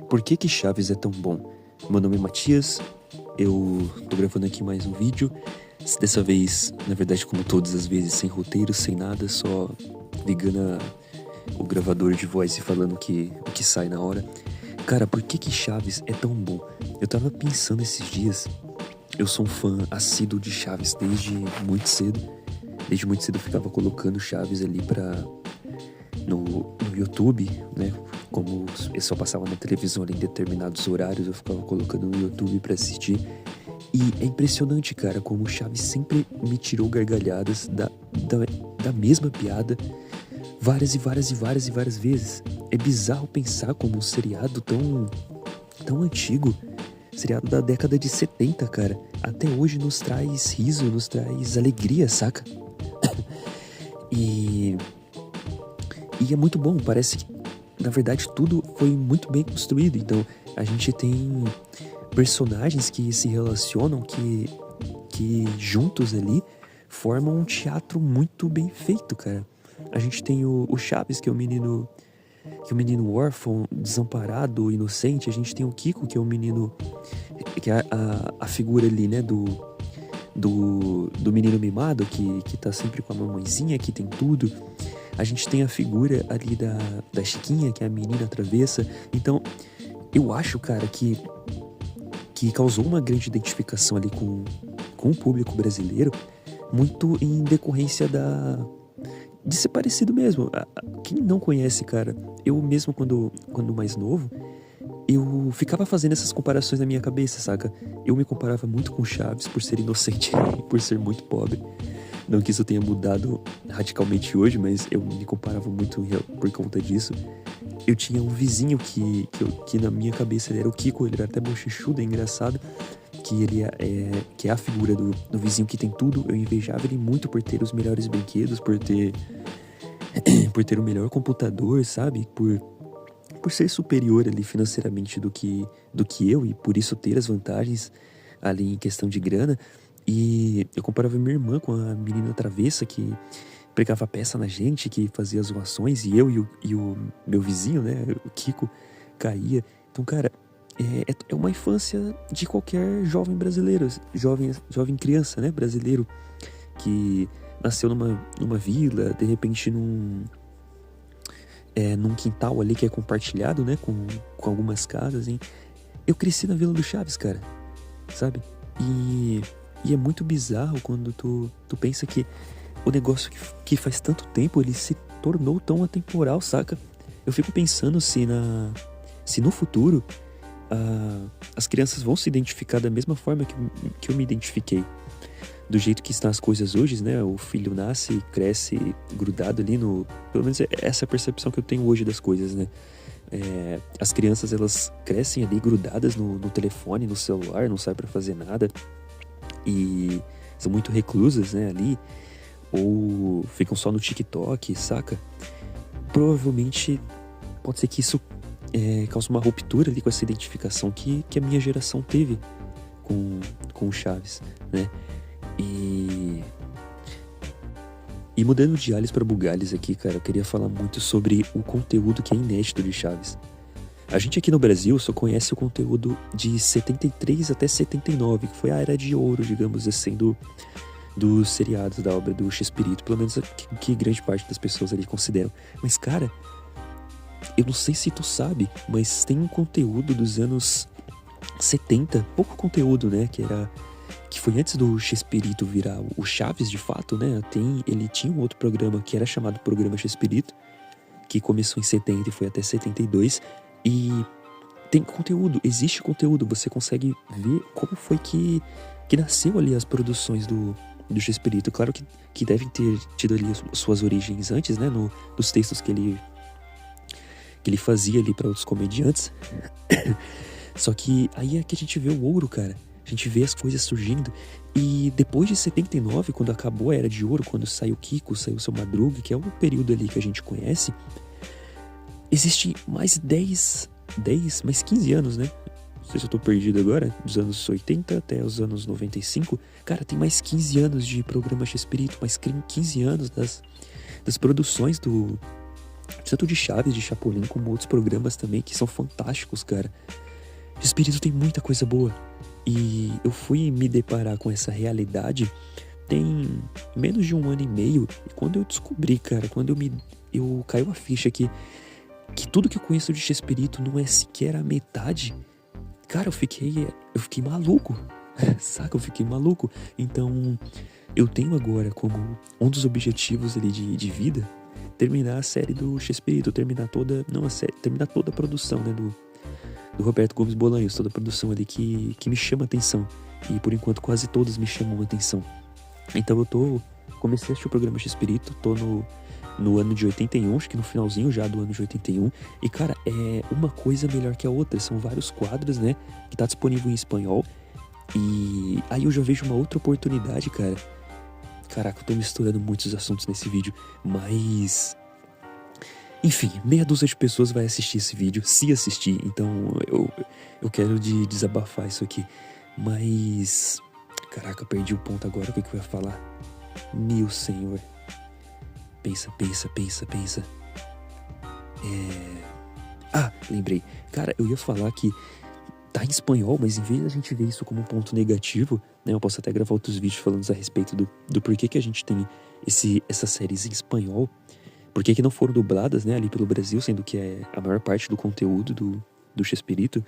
Por que Chaves é tão bom? Meu nome é Matias, eu tô gravando aqui mais um vídeo. Dessa vez, na verdade, como todas as vezes, sem roteiro, sem nada, só ligando o gravador de voz e falando o que sai na hora. Cara, por que Chaves é tão bom? Eu tava pensando esses dias, eu sou um fã assíduo de Chaves desde muito cedo. Desde muito cedo eu ficava colocando Chaves ali no YouTube, né? Como eu só passava na televisão ali em determinados horários, eu ficava colocando no YouTube pra assistir. E é impressionante, cara, como o Chaves sempre me tirou gargalhadas da mesma piada várias vezes. É bizarro pensar como um seriado tão antigo, seriado da década de 70, cara, até hoje nos traz riso, nos traz alegria, saca? E é muito bom, parece que, na verdade, tudo foi muito bem construído. Então, a gente tem personagens que se relacionam, que juntos ali formam um teatro muito bem feito, cara. A gente tem o Chaves, que é o menino órfão, desamparado, inocente. A gente tem o Kiko, que é o menino, que é a figura ali, né, do menino mimado, que tá sempre com a mamãezinha, que tem tudo. A gente tem a figura ali da Chiquinha, que é a menina travessa. Então, eu acho, cara, que causou uma grande identificação ali com o público brasileiro, muito em decorrência de ser parecido mesmo. Quem não conhece, cara, eu mesmo quando mais novo, eu ficava fazendo essas comparações na minha cabeça, saca? Eu me comparava muito com Chaves por ser inocente e por ser muito pobre. Não que isso tenha mudado radicalmente hoje, mas eu me comparava muito por conta disso. Eu tinha um vizinho que na minha cabeça ele era o Kiko, ele era até bochechudo, é engraçado, que é a figura do vizinho que tem tudo. Eu invejava ele muito por ter os melhores brinquedos, por ter o melhor computador, sabe? Por ser superior ali financeiramente do que eu, e por isso ter as vantagens ali em questão de grana. E eu comparava minha irmã com a menina travessa que pregava peça na gente, que fazia as zoações, e eu e o meu vizinho, né, o Kiko, caía. Então, cara, é uma infância de qualquer jovem brasileiro, jovem criança, né, brasileiro, que nasceu numa vila, de repente num quintal ali que é compartilhado, né, com algumas casas, hein? Eu cresci na Vila do Chaves, cara, sabe? E é muito bizarro quando tu pensa que o negócio que faz tanto tempo, ele se tornou tão atemporal, saca? Eu fico pensando se no futuro as crianças vão se identificar da mesma forma que eu me identifiquei. Do jeito que estão as coisas hoje, né? O filho nasce e cresce grudado ali no... Pelo menos essa é a percepção que eu tenho hoje das coisas, né? As crianças, elas crescem ali grudadas no telefone, no celular, não saem pra fazer nada. E são muito reclusas, né, ali, ou ficam só no TikTok, saca? Provavelmente pode ser que isso cause uma ruptura ali com essa identificação que a minha geração teve com o Chaves, né? E mudando de alhos para bugalhos aqui, cara, eu queria falar muito sobre o conteúdo que é inédito de Chaves. A gente aqui no Brasil só conhece o conteúdo de 73 até 79, que foi a era de ouro, digamos assim, dos seriados da obra do Chespirito, pelo menos que grande parte das pessoas ali consideram. Mas, cara, eu não sei se tu sabe, mas tem um conteúdo dos anos 70, pouco conteúdo, né, que foi antes do Chespirito virar o Chaves, de fato, né? Ele tinha um outro programa que era chamado Programa Chespirito, que começou em 70 e foi até 72, e tem conteúdo, existe conteúdo, você consegue ver como foi que nasceu ali as produções do Chespirito. Claro que devem ter tido ali suas origens antes, né, nos textos que ele fazia ali para outros comediantes. Só que aí é que a gente vê o ouro, cara. A gente vê as coisas surgindo. E depois de 79, quando acabou a Era de Ouro, quando saiu Kiko, saiu o Seu Madruga, que é o período ali que a gente conhece, existe mais mais 15 anos, né? sei se eu tô perdido agora, dos anos 80 até os anos 95. Cara, tem mais 15 anos de programa Chespirito, mais 15 anos das produções tanto de Chaves, de Chapolin, como outros programas também, que são fantásticos, cara. Chespirito tem muita coisa boa. E eu fui me deparar com essa realidade tem menos de 1 ano e meio. E quando eu descobri, cara, eu caiu a ficha que tudo que eu conheço de Chespirito não é sequer a metade. Cara, eu fiquei maluco. Saca? Eu fiquei maluco. Então, eu tenho agora como um dos objetivos ali de vida terminar a série do Chespirito, terminar toda a produção, né, do Roberto Gomes Bolanhos, toda a produção ali que me chama atenção. E por enquanto quase todas me chamam atenção. Então comecei a assistir o programa Chespirito, tô no ano de 81, acho que no finalzinho já do ano de 81. E cara, é uma coisa melhor que a outra, são vários quadros, né, que tá disponível em espanhol. E aí eu já vejo uma outra oportunidade, cara. Caraca, eu tô misturando muitos assuntos nesse vídeo, mas... Enfim, meia dúzia de pessoas vai assistir esse vídeo, se assistir, então eu quero desabafar isso aqui. Mas... Caraca, perdi o ponto agora, o que eu ia falar? Meu senhor. Pensa. Lembrei. Cara, eu ia falar que tá em espanhol, mas em vez da gente ver isso como um ponto negativo, né? Eu posso até gravar outros vídeos falando a respeito do porquê que a gente tem essas séries em espanhol. Por que não foram dubladas, né, ali pelo Brasil, sendo que é a maior parte do conteúdo do Chespirito.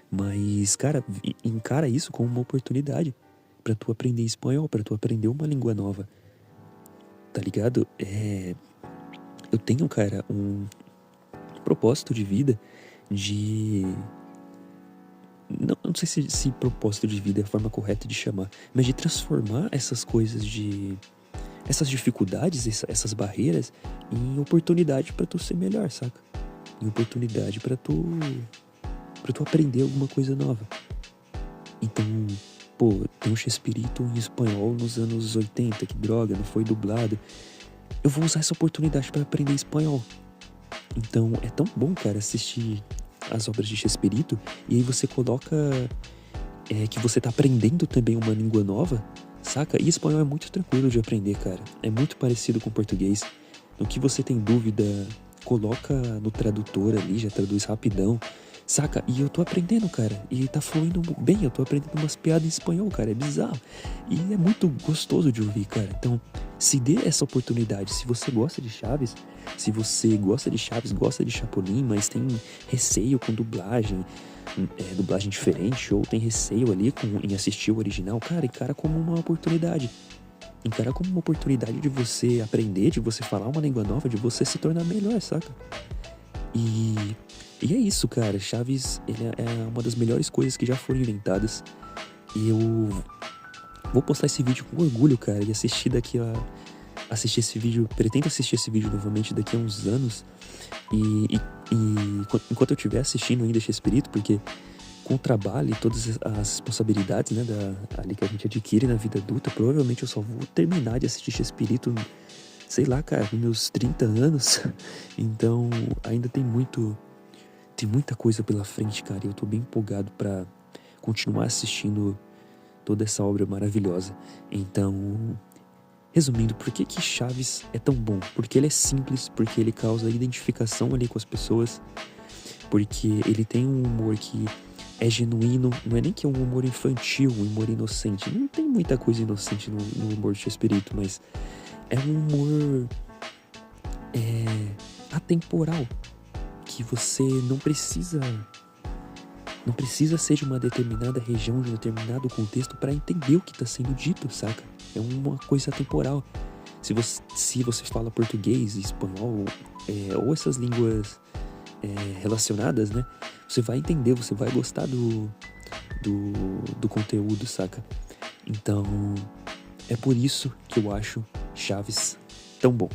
Mas, cara, encara isso como uma oportunidade pra tu aprender espanhol, pra tu aprender uma língua nova. Tá ligado? Eu tenho, cara, um propósito de vida de... Não sei se propósito de vida é a forma correta de chamar, mas de transformar essas coisas essas dificuldades, essas barreiras em oportunidade pra tu ser melhor, saca? Em oportunidade pra tu aprender alguma coisa nova. Então, pô, tem um Chespirito em espanhol nos anos 80, que droga, não foi dublado. Eu vou usar essa oportunidade pra aprender espanhol. Então, é tão bom, cara, assistir as obras de Chespirito e aí você coloca que você tá aprendendo também uma língua nova, saca? E espanhol é muito tranquilo de aprender, cara. É muito parecido com português. No que você tem dúvida, coloca no tradutor ali, já traduz rapidão, saca? E eu tô aprendendo, cara. E tá fluindo bem, eu tô aprendendo umas piadas em espanhol, cara. É bizarro. E é muito gostoso de ouvir, cara. Então, se dê essa oportunidade. Se você gosta de Chaves, gosta de Chapolin, mas tem receio com dublagem diferente, ou tem receio ali em assistir o original, cara, encara como uma oportunidade. Encara como uma oportunidade de você aprender, de você falar uma língua nova, de você se tornar melhor, saca? E é isso, cara. Chaves, ele é uma das melhores coisas que já foram inventadas. E eu vou postar esse vídeo com orgulho, cara, e assistir esse vídeo, pretendo assistir esse vídeo novamente daqui a uns anos. E enquanto eu estiver assistindo ainda Chespirito, porque com o trabalho e todas as responsabilidades, né, ali que a gente adquire na vida adulta, provavelmente eu só vou terminar de assistir Chespirito, sei lá, cara, nos meus 30 anos. Então, ainda tem muita coisa pela frente, cara, e eu tô bem empolgado pra continuar assistindo toda essa obra maravilhosa. Então, resumindo, por que Chaves é tão bom? Porque ele é simples, porque ele causa identificação ali com as pessoas, porque ele tem um humor que é genuíno, não é nem que é um humor infantil, um humor inocente. Não tem muita coisa inocente no humor de Chespirito, mas é um humor atemporal, que você não precisa ser de uma determinada região, de um determinado contexto para entender o que está sendo dito, saca? É uma coisa atemporal. Se você fala português, espanhol, ou essas línguas relacionadas, né? Você vai entender, você vai gostar do conteúdo, saca? Então, é por isso que eu acho Chaves tão bom.